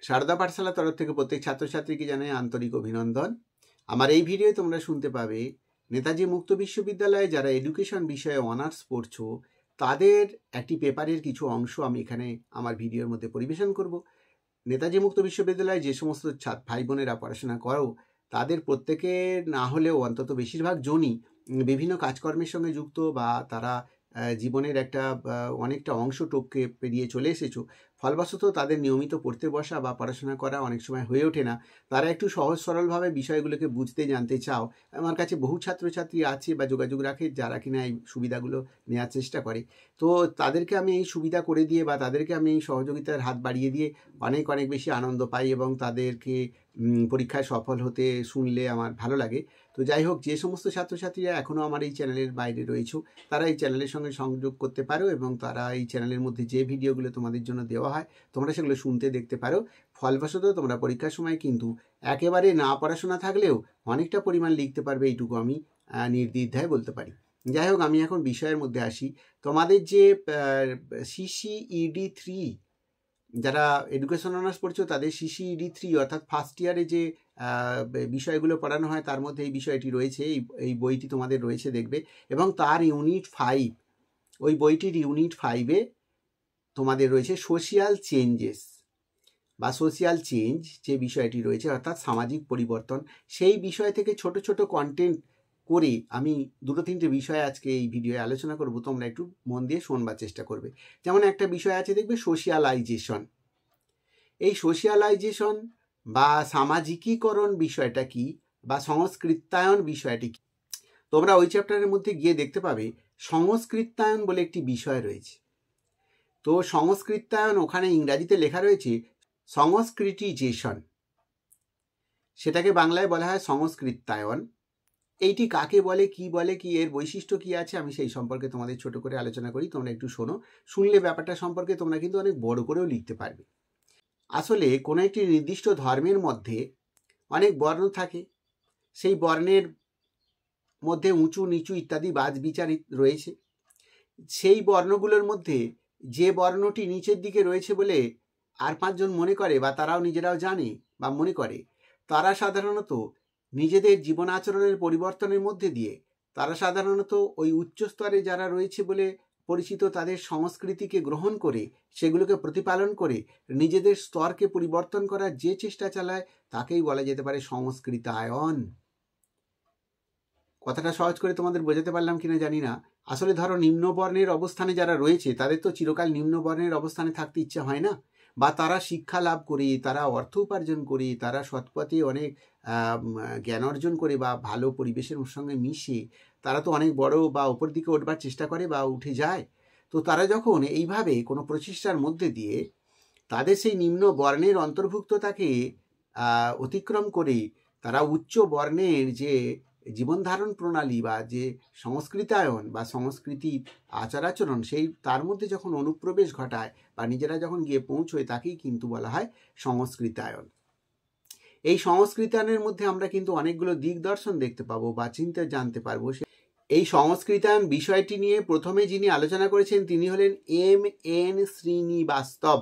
সারদা পাঠশালা তরফ থেকে প্রত্যেক ছাত্রছাত্রীকে জানাই আন্তরিক অভিনন্দন। আমার এই ভিডিওয়ে তোমরা শুনতে পাবে নেতাজি মুক্ত বিশ্ববিদ্যালয়ে যারা এডুকেশন বিষয়ে অনার্স পড়ছো তাদের একটি পেপারের কিছু অংশ আমি এখানে আমার ভিডিওর মধ্যে পরিবেশন করব। নেতাজি মুক্ত বিশ্ববিদ্যালয়ে যে সমস্ত ভাই বোনেরা পড়াশোনা করো তাদের প্রত্যেকের না হলেও অন্তত বেশিরভাগ জনই বিভিন্ন কাজকর্মের সঙ্গে যুক্ত, বা তারা জীবনের অনেকটা অংশ টপকে পেরিয়ে চলে এসেছো। ফলবশত তাদের নিয়মিত পড়তে বসা বা পড়াশোনা করা অনেক সময় হয়ে ওঠে না। তারা একটু সহজ সরলভাবে বিষয়গুলোকে বুঝতে জানতে চাও। আমার কাছে বহু ছাত্রছাত্রী আছে বা যোগাযোগ রাখে যারা কিনা এই সুবিধাগুলো নেওয়ার চেষ্টা করে। তো তাদেরকে আমি এই সুবিধা করে দিয়ে বা তাদেরকে আমি এই সহযোগিতার হাত বাড়িয়ে দিয়ে অনেক বেশি আনন্দ পাই এবং তাদেরকে পরীক্ষায় সফল হতে শুনলে আমার ভালো লাগে। তো যাই হোক, যে সমস্ত ছাত্রছাত্রীরা এখনও আমার এই চ্যানেলের বাইরে রয়েছে তারা এই চ্যানেলের সঙ্গে সংযোগ করতে পারো এবং তারা এই চ্যানেলের মধ্যে যে ভিডিওগুলো তোমাদের জন্য দেওয়া হয় তোমরা সেগুলো শুনতে দেখতে পারো। ফলবশত তোমরা পরীক্ষার সময় কিন্তু একেবারে না পড়াশোনা থাকলেও অনেকটা পরিমাণ লিখতে পারবে, এইটুকু আমি নির্দ্বিধায় বলতে পারি। যাই হোক, আমি এখন বিষয়ের মধ্যে আসি। তোমাদের যে CCED 3 যারা এডুকেশন অনার্স পড়ছো তাদের CCED 3 অর্থাৎ ফার্স্ট ইয়ারে যে বিষয়গুলো পড়ানো হয় তার মধ্যে এই বিষয়টি রয়েছে। এই বইটি তোমাদের রয়েছে দেখবে, এবং তার ইউনিট 5, ওই বইটির ইউনিট 5-এ তোমাদের রয়েছে সোশিয়াল চেঞ্জেস বা সোশিয়াল চেঞ্জ যে বিষয়টি রয়েছে অর্থাৎ সামাজিক পরিবর্তন। সেই বিষয় থেকে ছোট ছোট কন্টেন্ট করে আমি 2-3টে বিষয় আজকে এই ভিডিওয়ে আলোচনা করব। তোমরা একটু মন দিয়ে শোনবার চেষ্টা করবে। যেমন একটা বিষয় আছে দেখবে সোশিয়ালাইজেশন। এই সোশিয়ালাইজেশন বা সামাজিকীকরণ বিষয়টা কি, বা সংস্কৃতায়ন বিষয়টি কি, তোমরা ওই চ্যাপ্টারের মধ্যে গিয়ে দেখতে পাবে সংস্কৃতায়ন বলে একটি বিষয় রয়েছে। তো সংস্কৃতায়ন ওখানে ইংরাজিতে লেখা রয়েছে সংস্কৃতিজেশন, সেটাকে বাংলায় বলা হয় সংস্কৃতায়ন। এইটি কাকে বলে, কি এর বৈশিষ্ট্য কি আছে, আমি সেই সম্পর্কে তোমাদের ছোট করে আলোচনা করি। তোমরা একটু শোনো, শুনলে ব্যাপারটা সম্পর্কে তোমরা কিন্তু অনেক বড় করেও লিখতে পারবে। আসলে কোনো একটি নির্দিষ্ট ধর্মের মধ্যে অনেক বর্ণ থাকে। সেই বর্ণের মধ্যে উঁচু নিচু ইত্যাদি বাছ বিচার রয়েছে। সেই বর্ণগুলোর মধ্যে যে বর্ণটি নিচের দিকে রয়েছে বলে আর 5 জন মনে করে, বা তারাও নিজেরাও জানে বা মনে করে, তারা সাধারণত নিজেদের জীবন আচরণের পরিবর্তনের মধ্যে দিয়ে তারা সাধারণত ওই উচ্চ স্তরে যারা রয়েছে বলে পরিচিত তাদের সংস্কৃতিকে গ্রহণ করে সেগুলোকে প্রতিপালন করে নিজেদের স্তরকে পরিবর্তন করার যে চেষ্টা চালায় তাকেই বলা যেতে পারে সংস্কৃতায়ন। কথাটা সহজ করে তোমাদের বোঝাতে পারলাম কিনা জানি না। আসলে ধরো নিম্নবর্ণের অবস্থানে যারা রয়েছে তাদের তো চিরকাল নিম্নবর্ণের অবস্থানে থাকতে ইচ্ছা হয় না, বা তারা শিক্ষা লাভ করে, তারা অর্থ উপার্জন করে, তারা সৎপথে অনেক জ্ঞান অর্জন করে বা ভালো পরিবেশের সঙ্গে মিশে তারা তো অনেক বড় বা ওপর দিকে উঠবার চেষ্টা করে বা উঠে যায়। তো তারা যখন এইভাবে কোনো প্রচেষ্টার মধ্যে দিয়ে তাদের সেই নিম্ন বর্ণের অন্তর্ভুক্ততাকে অতিক্রম করে তারা উচ্চ বর্ণের যে জীবনধারণ প্রণালী বা যে সংস্কৃতায়ন বা সংস্কৃতির আচারাচরণ সেই তার মধ্যে যখন অনুপ্রবেশ ঘটায় বা নিজেরা যখন গিয়ে পৌঁছয় তাকেই কিন্তু বলা হয় সংস্কৃতায়ন। এই সংস্কৃতায়নের মধ্যে আমরা কিন্তু অনেকগুলো দিক দর্শন দেখতে পাবো বা চিন্তা জানতে পারবো। এই সংস্কৃতায়ন বিষয়টি নিয়ে প্রথমে যিনি আলোচনা করেছেন তিনি হলেন M.N. শ্রীনিবাস্তব,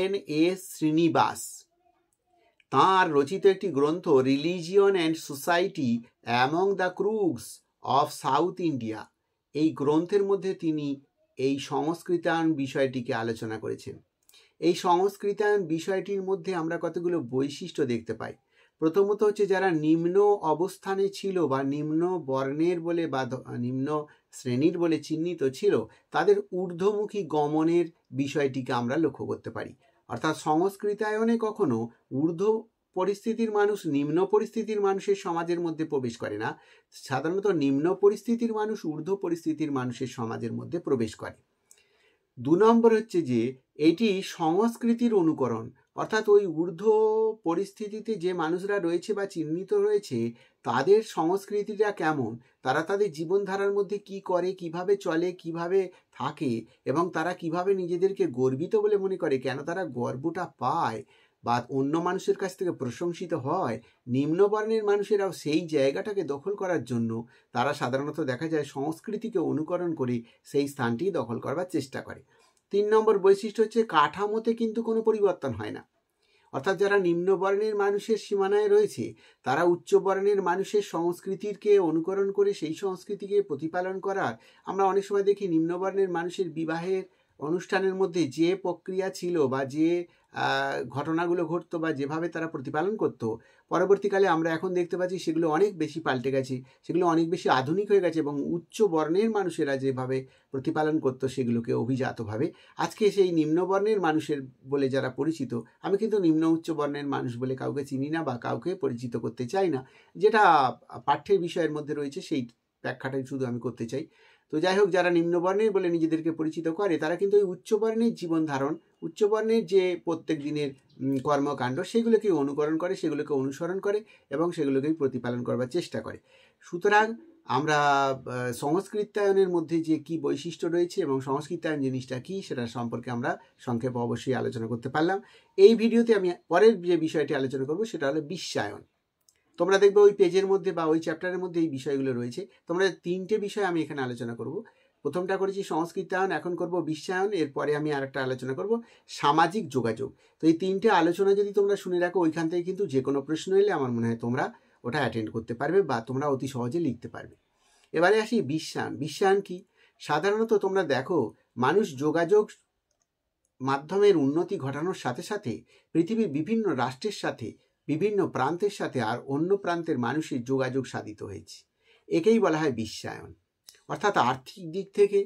N.S. শ্রীনিবাস। তাঁর রচিত একটি গ্রন্থ religion and society among the Coorgs of South India, এই গ্রন্থের মধ্যে তিনি এই সংস্কৃতায়ন বিষয়টিকে আলোচনা করেছেন। এই সংস্কৃতায়ন বিষয়টির মধ্যে আমরা কতগুলো বৈশিষ্ট্য দেখতে পাই। প্রথমত হচ্ছে যারা নিম্ন অবস্থানে ছিল বা নিম্ন বর্ণের বলে বা নিম্ন শ্রেণীর বলে চিহ্নিত ছিল তাদের ঊর্ধ্বমুখী গমনের বিষয়টিকে আমরা লক্ষ্য করতে পারি। অর্থাৎ সংস্কৃতায়নে কখনো ঊর্ধ্ব পরিস্থিতির মানুষ নিম্ন পরিস্থিতির মানুষের সমাজের মধ্যে প্রবেশ করে না, সাধারণত নিম্ন পরিস্থিতির মানুষ ঊর্ধ্ব পরিস্থিতির মানুষের সমাজের মধ্যে প্রবেশ করে। 2 নম্বর হচ্ছে যে এটি সংস্কৃতির অনুকরণ, অর্থাৎ ওই ঊর্ধ্ব পরিস্থিতিতে যে মানুষরা রয়েছে বা চিহ্নিত রয়েছে তাদের সংস্কৃতিটা কেমন, তারা তাদের জীবনধারার মধ্যে কি করে, কিভাবে চলে, কিভাবে থাকে এবং তারা কিভাবে নিজেদেরকে গর্বিত বলে মনে করে, কেন তারা গর্বটা পায় বা অন্য মানুষের কাছ থেকে প্রশংসিত হয়, নিম্নবর্ণের মানুষেরাও সেই জায়গাটাকে দখল করার জন্য তারা সাধারণত দেখা যায় সংস্কৃতিকে অনুকরণ করে সেই স্থানটি দখল করবার চেষ্টা করে। 3 নম্বর বৈশিষ্ট্য হচ্ছে কাঠামোতে কিন্তু কোনো পরিবর্তন হয় না। অর্থাৎ যারা নিম্নবর্ণের মানুষের সীমানায় রয়েছে তারা উচ্চবর্ণের মানুষের সংস্কৃতিকে অনুকরণ করে সেই সংস্কৃতিকে প্রতিপালন করার, আমরা অনেক সময় দেখি নিম্নবর্ণের মানুষের বিবাহের অনুষ্ঠানের মধ্যে যে প্রক্রিয়া ছিল বা যে ঘটনাগুলো ঘটতো বা যেভাবে তারা প্রতিপালন করতো, পরবর্তীকালে আমরা এখন দেখতে পাচ্ছি সেগুলো অনেক বেশি পাল্টে গেছে, সেগুলো অনেক বেশি আধুনিক হয়ে গেছে এবং উচ্চ বর্ণের মানুষেরা যেভাবে প্রতিপালন করতো সেগুলোকে অভিজাতভাবে আজকে সেই নিম্নবর্ণের মানুষের বলে যারা পরিচিত, আমি কিন্তু নিম্ন উচ্চ বর্ণের মানুষ বলে কাউকে চিনি না বা কাউকে পরিচিত করতে চাই না, যেটা পাঠ্যের বিষয়ের মধ্যে রয়েছে সেই ব্যাখ্যাটাই শুধু আমি করতে চাই। তো যাই হোক, যারা নিম্নবর্ণের বলে নিজেদেরকে পরিচিত করে তারা কিন্তু ওই উচ্চবর্ণের জীবন ধারণ, উচ্চবর্ণের যে প্রত্যেক দিনের কর্মকাণ্ড সেগুলোকে অনুকরণ করে, সেগুলোকে অনুসরণ করে এবং সেগুলোকেই প্রতিপালন করবার চেষ্টা করে। সুতরাং আমরা সংস্কৃতায়নের মধ্যে যে কি বৈশিষ্ট্য রয়েছে এবং সংস্কৃতায়ন জিনিসটা কি সেটা সম্পর্কে আমরা সংক্ষেপে অবশ্যই আলোচনা করতে পারলাম। এই ভিডিওতে আমি পরের যে বিষয়টি আলোচনা করব সেটা হলো বিশ্বায়ন। তোমরা দেখবে ওই পেজের মধ্যে বা ওই চ্যাপ্টারের মধ্যে এই বিষয়গুলো রয়েছে। তোমরা 3টে বিষয় আমি এখানে আলোচনা করব। প্রথমটা করেছি সংস্কৃতায়ন, এখন করব বিশ্বায়ন, এরপরে আমি আরেকটা আলোচনা করব সামাজিক যোগাযোগ। তো এই 3টে আলোচনা যদি তোমরা শুনে রাখো, ওইখান থেকে কিন্তু যে কোনো প্রশ্ন এলে আমার মনে হয় তোমরা ওটা অ্যাটেন্ড করতে পারবে বা তোমরা অতি সহজে লিখতে পারবে। এবারে আসি বিশ্বায়ন। বিশ্বায়ন কি? সাধারণত তোমরা দেখো মানুষ যোগাযোগ মাধ্যমের উন্নতি ঘটানোর সাথে সাথে পৃথিবীর বিভিন্ন রাষ্ট্রের সাথে, বিভিন্ন প্রান্তের সাথে আর অন্য প্রান্তের মানুষের যোগাযোগ সাধিত হয়েছে। একেই বলা হয় বিশ্বায়ন। অর্থাৎ আর্থিক দিক থেকে,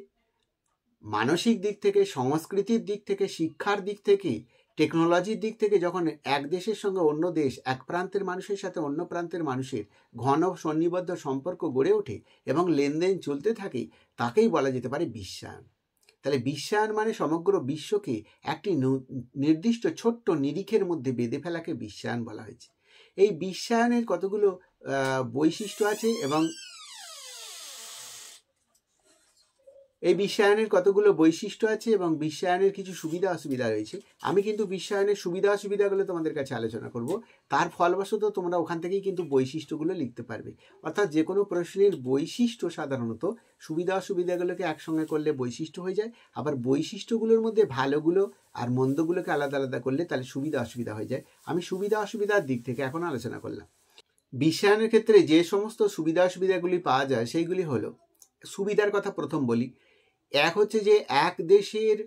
মানসিক দিক থেকে, সংস্কৃতির দিক থেকে, শিক্ষার দিক থেকে, টেকনোলজির দিক থেকে যখন এক দেশের সঙ্গে অন্য দেশ, এক প্রান্তের মানুষের সাথে অন্য প্রান্তের মানুষের ঘন সন্নিবদ্ধ সম্পর্ক গড়ে ওঠে এবং লেনদেন চলতে থাকে, তাকেই বলা যেতে পারে বিশ্বায়ন। তাহলে বিশ্বায়ন মানে সমগ্র বিশ্বকে একটি নির্দিষ্ট ছোট্ট নিরিখের মধ্যে বেঁধে ফেলাকে বিশ্বায়ন বলা হয়েছে। এই বিশ্বায়নের কতগুলো বৈশিষ্ট্য আছে এবং বিশ্বায়নের কিছু সুবিধা অসুবিধা রয়েছে। আমি কিন্তু বিশ্বায়নের সুবিধা অসুবিধাগুলো তোমাদের কাছে আলোচনা করব, তার ফলবশত তোমরা ওখান থেকেই কিন্তু বৈশিষ্ট্যগুলো লিখতে পারবে। অর্থাৎ যে কোনো প্রশ্নের বৈশিষ্ট্য সাধারণত সুবিধা অসুবিধাগুলোকে একসঙ্গে করলে বৈশিষ্ট্য হয়ে যায়, আবার বৈশিষ্ট্যগুলোর মধ্যে ভালোগুলো আর মন্দগুলোকে আলাদা আলাদা করলে তাহলে সুবিধা অসুবিধা হয়ে যায়। আমি সুবিধা অসুবিধার দিক থেকে এখন আলোচনা করলাম। বিশ্বায়নের ক্ষেত্রে যে সমস্ত সুবিধা অসুবিধাগুলি পাওয়া যায় সেইগুলি হলো, সুবিধার কথা প্রথম বলি। এক হচ্ছে যে এক দেশের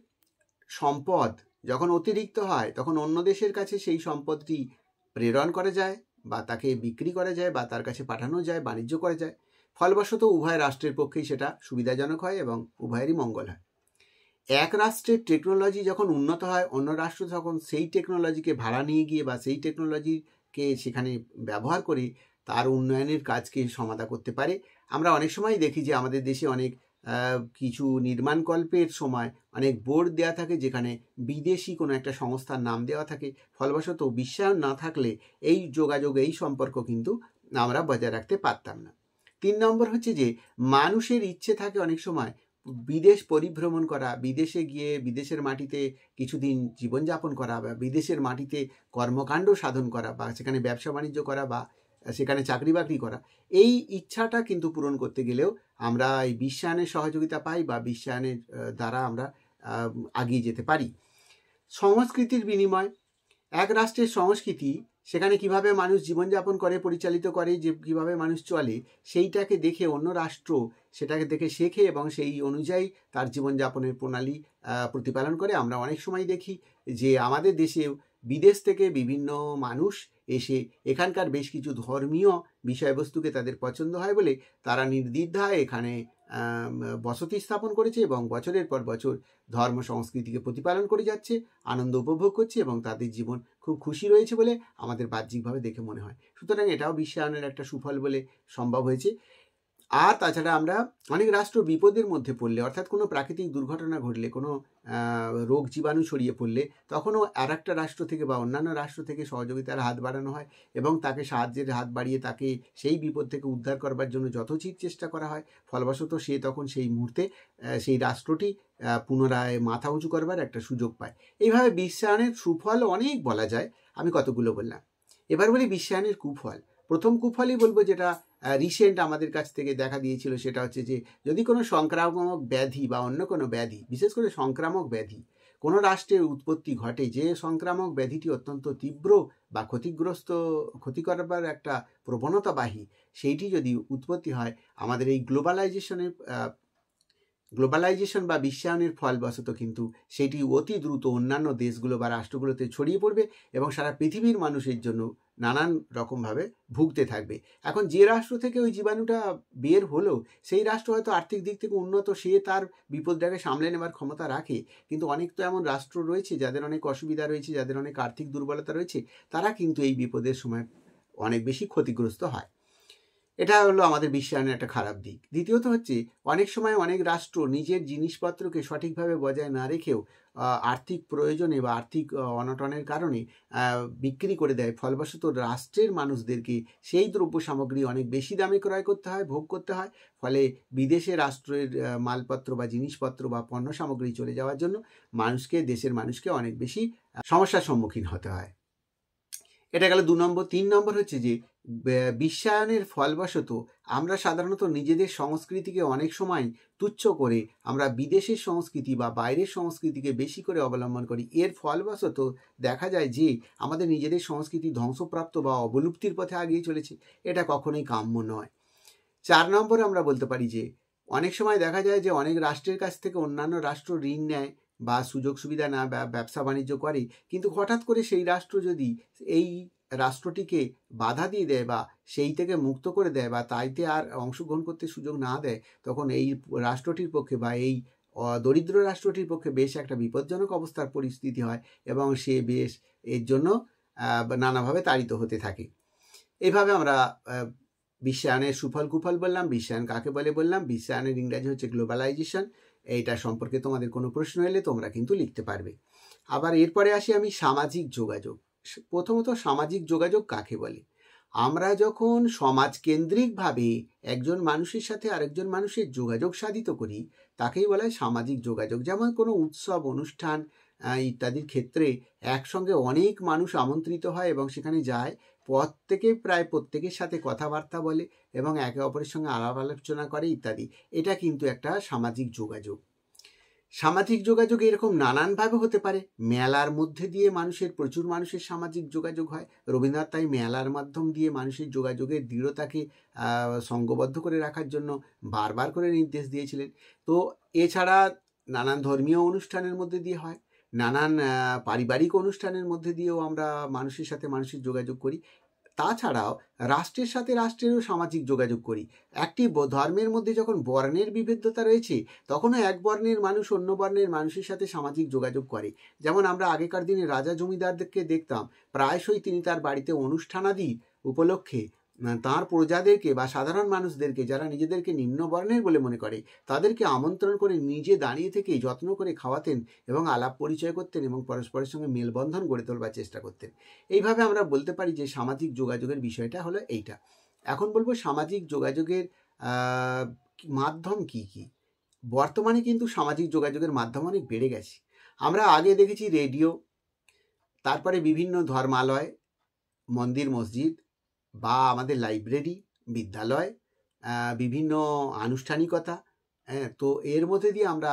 সম্পদ যখন অতিরিক্ত হয় তখন অন্য দেশের কাছে সেই সম্পদটি প্রেরণ করা যায় বা তাকে বিক্রি করা যায় বা তার কাছে পাঠানো যায়, বাণিজ্য করা যায়। ফলবশত উভয় রাষ্ট্রের পক্ষেই সেটা সুবিধাজনক হয় এবং উভয়েরই মঙ্গল হয়। এক রাষ্ট্রের টেকনোলজি যখন উন্নত হয়, অন্য রাষ্ট্র যখন সেই টেকনোলজিকে ভাড়া নিয়ে গিয়ে বা সেই টেকনোলজিকে সেখানে ব্যবহার করে তার উন্নয়নের কাজকে সমাধা করতে পারে। আমরা অনেক সময় দেখি যে আমাদের দেশে অনেক কিছু নির্মাণকল্পের সময় অনেক বোর্ড দেওয়া থাকে যেখানে বিদেশি কোনো একটা সংস্থার নাম দেওয়া থাকে। ফলবশত বিশ্বায়ন না থাকলে এই যোগাযোগ, এই সম্পর্ক কিন্তু আমরা বজায় রাখতে পারতাম না। 3 নম্বর হচ্ছে যে মানুষের ইচ্ছে থাকে অনেক সময় বিদেশ পরিভ্রমণ করা, বিদেশে গিয়ে বিদেশের মাটিতে কিছুদিন জীবনযাপন করা বা বিদেশের মাটিতে কর্মকাণ্ড সাধন করা বা সেখানে ব্যবসা বাণিজ্য করা বা সেখানে চাকরি বাকরি করা। এই ইচ্ছাটা কিন্তু পূরণ করতে গেলেও আমরা এই বিশ্বায়নের সহযোগিতা পাই বা বিশ্বায়নের দ্বারা আমরা এগিয়ে যেতে পারি। সংস্কৃতির বিনিময়, এক রাষ্ট্রের সংস্কৃতি সেখানে কিভাবে মানুষ জীবনযাপন করে, পরিচালিত করে, যে কিভাবে মানুষ চলে, সেইটাকে দেখে অন্য রাষ্ট্র সেটাকে দেখে শেখে এবং সেই অনুযায়ী তার জীবনযাপনের প্রণালী প্রতিপালন করে। আমরা অনেক সময় দেখি যে আমাদের দেশেও বিদেশ থেকে বিভিন্ন মানুষ এসে এখানকার বেশ কিছু ধর্মীয় বিষয়বস্তুকে তাদের পছন্দ হয় বলে তারা নির্দ্বিধায় এখানে বসতি স্থাপন করেছে এবং বছরের পর বছর ধর্ম সংস্কৃতিকে প্রতিপালন করে যাচ্ছে, আনন্দ উপভোগ করছে এবং তাদের জীবন খুব খুশি রয়েছে বলে আমাদের বাহ্যিকভাবে দেখে মনে হয়। সুতরাং এটাও বিশ্বায়নের একটা সুফল বলে সম্ভব হয়েছে। আর তাছাড়া আমরা অনেক রাষ্ট্র বিপদের মধ্যে পড়লে, অর্থাৎ কোনো প্রাকৃতিক দুর্ঘটনা ঘটলে, কোনো রোগ জীবাণু ছড়িয়ে পড়লে তখনও আর একটা রাষ্ট্র থেকে বা অন্যান্য রাষ্ট্র থেকে সহযোগিতার হাত বাড়ানো হয় এবং তাকে সাহায্যের হাত বাড়িয়ে তাকে সেই বিপদ থেকে উদ্ধার করবার জন্য যথোচিত চেষ্টা করা হয়। ফলবশত সে তখন সেই মুহূর্তে সেই রাষ্ট্রটি পুনরায় মাথা উঁচু করবার একটা সুযোগ পায়। এইভাবে বিশ্বায়নের সুফল অনেক বলা যায়, আমি কতগুলো বললাম। এবার বলি বিশ্বায়নের কুফল। প্রথম কুফলই বলবো, যেটা রিসেন্ট আমাদের কাছ থেকে দেখা দিয়েছিল, সেটা হচ্ছে যে যদি কোনো সংক্রামক ব্যাধি বা অন্য কোনো ব্যাধি, বিশেষ করে সংক্রামক ব্যাধি কোনো রাষ্ট্রের উৎপত্তি ঘটে, যে সংক্রামক ব্যাধিটি অত্যন্ত তীব্র বা ক্ষতিকরবার একটা প্রবণতাবাহী, সেইটি যদি উৎপত্তি হয়, আমাদের এই গ্লোবালাইজেশন বা বিশ্বায়নের ফলবশত কিন্তু সেটি অতি দ্রুত অন্যান্য দেশগুলো বা রাষ্ট্রগুলোতে ছড়িয়ে পড়বে এবং সারা পৃথিবীর মানুষের জন্য নানান রকমভাবে ভুগতে থাকবে। এখন যে রাষ্ট্র থেকে ওই জীবাণুটা বের হলো, সেই রাষ্ট্র হয়তো আর্থিক দিক থেকে উন্নত, সে তার বিপদটাকে সামলে নেওয়ার ক্ষমতা রাখে, কিন্তু অনেক তো এমন রাষ্ট্র রয়েছে যাদের অনেক অসুবিধা রয়েছে, যাদের অনেক আর্থিক দুর্বলতা রয়েছে, তারা কিন্তু এই বিপদের সময় অনেক বেশি ক্ষতিগ্রস্ত হয়। এটা হলো আমাদের বিশ্বায়নের একটা খারাপ দিক। দ্বিতীয়ত হচ্ছে, অনেক সময় অনেক রাষ্ট্র নিজের জিনিসপত্রকে সঠিকভাবে বজায় না রেখেও আর্থিক প্রয়োজনে বা আর্থিক অনটনের কারণে বিক্রি করে দেয়। ফলবশত রাষ্ট্রের মানুষদেরকে সেই দ্রব্য সামগ্রী অনেক বেশি দামে ক্রয় করতে হয়, ভোগ করতে হয়। ফলে বিদেশে রাষ্ট্রের মালপত্র বা জিনিসপত্র বা পণ্য সামগ্রী চলে যাওয়ার জন্য দেশের মানুষকে অনেক বেশি সমস্যার সম্মুখীন হতে হয়। এটা গেল 2 নম্বর। 3 নম্বর হচ্ছে যে বিশ্বায়নের ফলবশত আমরা সাধারণত নিজেদের সংস্কৃতিকে অনেক সময় তুচ্ছ করে আমরা বিদেশের সংস্কৃতি বা বাইরের সংস্কৃতিকে বেশি করে অবলম্বন করি। এর ফলবশত দেখা যায় যে আমাদের নিজেদের সংস্কৃতি ধ্বংসপ্রাপ্ত বা অবলুপ্তির পথে এগিয়ে চলেছে। এটা কখনোই কাম্য নয়। 4 নম্বর আমরা বলতে পারি যে অনেক সময় দেখা যায় যে অনেক রাষ্ট্রের কাছ থেকে অন্যান্য রাষ্ট্র ঋণ নেয় বা সুযোগ সুবিধা না বা ব্যবসা বাণিজ্য করে, কিন্তু হঠাৎ করে সেই রাষ্ট্র যদি এই রাষ্ট্রটিকে বাধা দিয়ে দেয় বা সেই থেকে মুক্ত করে দেয় বা তাইতে আর অংশগ্রহণ করতে সুযোগ না দেয়, তখন এই রাষ্ট্রটির পক্ষে বা এই দরিদ্র রাষ্ট্রটির পক্ষে বেশ একটা বিপজ্জনক অবস্থার পরিস্থিতি হয় এবং সে বেশ এর জন্য নানাভাবে তাড়িত হতে থাকে। এইভাবে আমরা বিশ্বায়নের সুফল কুফল বললাম। বিশ্বায়ন কাকে বলে বললাম। বিশ্বায়নের ইংরাজি হচ্ছে গ্লোবালাইজেশন। এইটা সম্পর্কে তোমাদের কোনো প্রশ্ন এলে তোমরা কিন্তু লিখতে পারবে। আবার এরপরে আসি আমি সামাজিক যোগাযোগ। প্রথমত সামাজিক যোগাযোগ কাকে বলে? আমরা যখন সমাজকেন্দ্রিকভাবে একজন মানুষের সাথে আরেকজন মানুষের যোগাযোগ সাধিত করি, তাকেই বলা হয় সামাজিক যোগাযোগ। যেমন কোনো উৎসব অনুষ্ঠান ইত্যাদির ক্ষেত্রে একসঙ্গে অনেক মানুষ আমন্ত্রিত হয় এবং সেখানে যায়, প্রায় প্রত্যেকের সাথে কথাবার্তা বলে এবং একে অপরের সঙ্গে আলাপ আলোচনা করে ইত্যাদি। এটা কিন্তু একটা সামাজিক যোগাযোগ। সামাজিক যোগাযোগ এরকম নানানভাবে হতে পারে। মেলার মধ্যে দিয়ে প্রচুর মানুষের সামাজিক যোগাযোগ হয়। রবীন্দ্রনাথ তাই মেলার মাধ্যম দিয়ে মানুষের যোগাযোগের দৃঢ়তাকে সঙ্ঘবদ্ধ করে রাখার জন্য বারবার করে নির্দেশ দিয়েছিলেন। তো এছাড়া নানান ধর্মীয় অনুষ্ঠানের মধ্যে দিয়ে হয়, নানান পারিবারিক অনুষ্ঠানের মধ্যে দিয়েও আমরা মানুষের সাথে মানুষের যোগাযোগ করি। তাছাড়াও রাষ্ট্রের সাথে রাষ্ট্রেরও সামাজিক যোগাযোগ করি। একটি ধর্মের মধ্যে যখন বর্ণের বিভেদ্যতা রয়েছে, তখনও এক বর্ণের মানুষ অন্য বর্ণের মানুষের সাথে সামাজিক যোগাযোগ করে। যেমন আমরা আগেকার দিনে রাজা জমিদারদেরকে দেখতাম, প্রায়শই তিনি তার বাড়িতে অনুষ্ঠানাদি উপলক্ষে তাঁর প্রজাদেরকে বা সাধারণ মানুষদেরকে, যারা নিজেদেরকে নিম্ন বর্ণের বলে মনে করে, তাদেরকে আমন্ত্রণ করে নিজে দাঁড়িয়ে থেকেই যত্ন করে খাওয়াতেন এবং আলাপ পরিচয় করতেন এবং পরস্পরের সঙ্গে মেলবন্ধন গড়ে তোলবার চেষ্টা করতেন। এইভাবে আমরা বলতে পারি যে সামাজিক যোগাযোগের বিষয়টা হলো এইটা। এখন বলবো সামাজিক যোগাযোগের মাধ্যম কি কি। বর্তমানে কিন্তু সামাজিক যোগাযোগের মাধ্যম অনেক বেড়ে গেছে। আমরা আগে দেখেছি রেডিও, তারপরে বিভিন্ন ধর্মালয়, মন্দির মসজিদ বা আমাদের লাইব্রেরি, বিদ্যালয়, বিভিন্ন আনুষ্ঠানিকতা, তো এর মধ্যে দিয়ে আমরা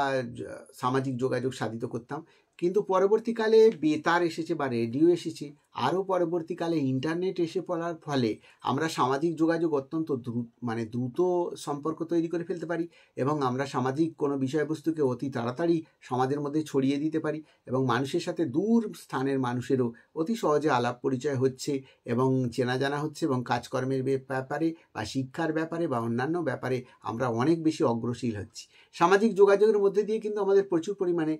সামাজিক যোগাযোগ সাধিত করতাম। কিন্তু পরবর্তীকালে বেতার এসেছে বা রেডিও এসেছে, আরও পরবর্তীকালে ইন্টারনেট এসে পড়ার ফলে আমরা সামাজিক যোগাযোগ অত্যন্ত দ্রুত সম্পর্ক তৈরি করে ফেলতে পারি এবং আমরা সামাজিক কোনো বিষয়বস্তুকে অতি তাড়াতাড়ি সমাজের মধ্যে ছড়িয়ে দিতে পারি এবং মানুষের সাথে দূর স্থানের মানুষেরও অতি সহজে আলাপ পরিচয় হচ্ছে এবং চেনা জানা হচ্ছে এবং কাজকর্মের ব্যাপারে বা শিক্ষার ব্যাপারে বা অন্যান্য ব্যাপারে আমরা অনেক বেশি অগ্রসীল হচ্ছি। সামাজিক যোগাযোগের মধ্যে দিয়ে কিন্তু আমাদের প্রচুর পরিমাণে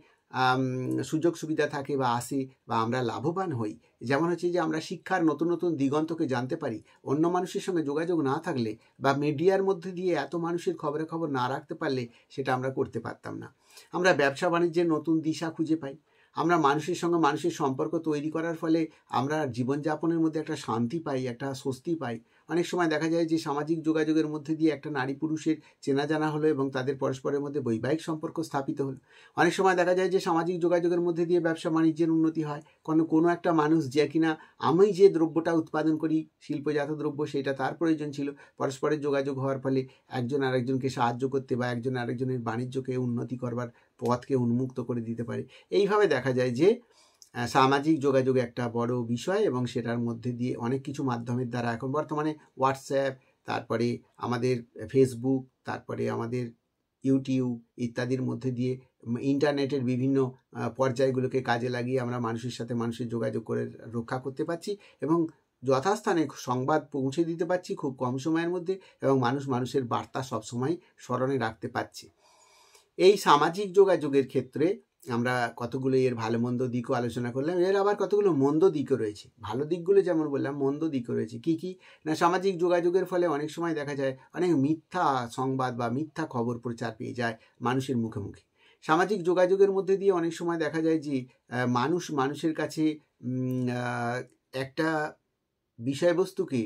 সুযোগ সুবিধা থাকে বা আসে বা আমরা লাভবান হই। যেমন হচ্ছে যে আমরা শিক্ষার নতুন নতুন দিগন্তকে জানতে পারি। অন্য মানুষের সঙ্গে যোগাযোগ না থাকলে বা মিডিয়ার মধ্যে দিয়ে এত মানুষের খবর না রাখতে পারলে সেটা আমরা করতে পারতাম না। আমরা ব্যবসা বাণিজ্যের নতুন দিশা খুঁজে পাই। আমরা মানুষের সঙ্গে মানুষের সম্পর্ক তৈরি করার ফলে আমরা জীবনযাপনের মধ্যে একটা শান্তি পাই, একটা স্বস্তি পাই। অনেক সময় দেখা যায় যে সামাজিক যোগাযোগের মধ্যে দিয়ে একটা নারী পুরুষের চেনা জানা হলো এবং তাদের পরস্পরের মধ্যে বৈবাহিক সম্পর্ক স্থাপিত হলো। অনেক সময় দেখা যায় যে সামাজিক যোগাযোগের মধ্যে দিয়ে ব্যবসা বাণিজ্যের উন্নতি হয়। কোনো একটা মানুষ যে কিনা আমি যে দ্রব্যটা উৎপাদন করি, শিল্পজাত দ্রব্য, সেটা তার প্রয়োজন ছিল, পরস্পরের যোগাযোগ হওয়ার ফলে একজন আরেকজনকে সাহায্য করতে বা একজন আরেকজনের বাণিজ্যকে উন্নতি করবার পথকে উন্মুক্ত করে দিতে পারে। এইভাবে দেখা যায় যে সামাজিক যোগাযোগ একটা বড় বিষয় এবং সেটার মধ্যে দিয়ে অনেক কিছু মাধ্যমের দ্বারা এখন বর্তমানে হোয়াটসঅ্যাপ, তারপরে আমাদের ফেসবুক, তারপরে আমাদের ইউটিউব ইত্যাদির মধ্যে দিয়ে ইন্টারনেটের বিভিন্ন পর্যায়গুলোকে কাজে লাগিয়ে আমরা মানুষের সাথে মানুষের যোগাযোগ করে রক্ষা করতে পারছি এবং যথাস্থানে সংবাদ পৌঁছে দিতে পারছি খুব কম সময়ের মধ্যে এবং মানুষের বার্তা সবসময় স্মরণে রাখতে পারছি। এই সামাজিক যোগাযোগের ক্ষেত্রে আমরা কতগুলো এর ভালো মন্দ দিকও আলোচনা করলাম। এর আবার কতগুলো মন্দ দিকও রয়েছে। ভালো দিকগুলো যেমন বললাম, মন্দ দিকও রয়েছে। কি কি না, সামাজিক যোগাযোগের ফলে অনেক সময় দেখা যায় অনেক মিথ্যা সংবাদ বা মিথ্যা খবর প্রচার পেয়ে যায় মানুষের মুখে মুখে। সামাজিক যোগাযোগের মধ্যে দিয়ে অনেক সময় দেখা যায় যে মানুষের কাছে একটা বিষয়বস্তুকে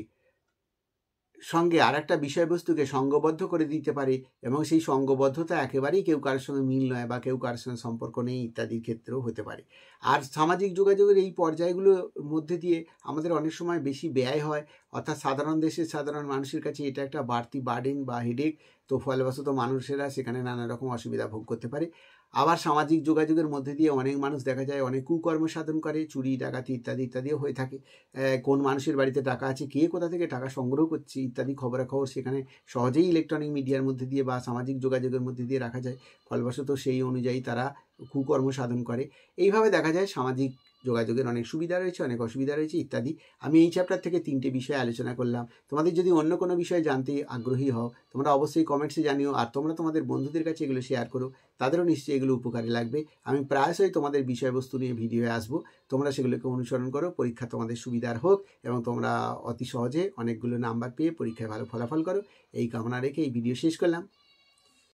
সঙ্গে আর একটা বিষয়বস্তুকে সঙ্গবদ্ধ করে দিতে পারে এবং সেই সঙ্গবদ্ধতা একেবারেই কেউ কারোর সঙ্গে মিল নয় বা কেউ কারোর সঙ্গে সম্পর্ক নেই ইত্যাদির ক্ষেত্রেও হতে পারে। আর সামাজিক যোগাযোগের এই পর্যায়গুলোর মধ্যে দিয়ে আমাদের অনেক সময় বেশি ব্যয় হয়, অর্থাৎ সাধারণ দেশের সাধারণ মানুষের কাছে এটা একটা বাড়তি বার্ডেন বা হেডেক। তো ফলবশত মানুষেরা সেখানে নানা রকম অসুবিধা ভোগ করতে পারে। আবার সামাজিক যোগাযোগের মধ্যে দিয়ে অনেক মানুষ দেখা যায় অনেক কুকর্ম সাধন করে, চুরি ডাকাতি ইত্যাদিও হয়ে থাকে। কোন মানুষের বাড়িতে টাকা আছে, কে কোথা থেকে টাকা সংগ্রহ করছে ইত্যাদি খবরাখবর সেখানে সহজেই ইলেকট্রনিক মিডিয়ার মধ্যে দিয়ে বা সামাজিক যোগাযোগের মধ্যে দিয়ে রাখা যায়। ফলবশত সেই অনুযায়ী তারা কুকর্ম সাধন করে। এইভাবে দেখা যায় সামাজিক যোগাযোগের অনেক সুবিধা রয়েছে, অনেক অসুবিধা রয়েছে ইত্যাদি। আমি এই চ্যাপ্টার থেকে 3টে বিষয় আলোচনা করলাম। তোমাদের যদি অন্য কোনো বিষয় জানতে আগ্রহী হও তোমরা অবশ্যই কমেন্টসে জানিও, আর তোমরা তোমাদের বন্ধুদের কাছে এগুলো শেয়ার করো, তাদেরও নিশ্চয়ই এগুলো উপকারে লাগবে। আমি প্রায়শই তোমাদের বিষয়বস্তু নিয়ে ভিডিওয়ে আসবো, তোমরা সেগুলোকে অনুসরণ করো। পরীক্ষা তোমাদের সুবিধার হোক এবং তোমরা অতি সহজে অনেকগুলো নাম্বার পেয়ে পরীক্ষায় ভালো ফলাফল করো, এই কামনা রেখে এই ভিডিও শেষ করলাম।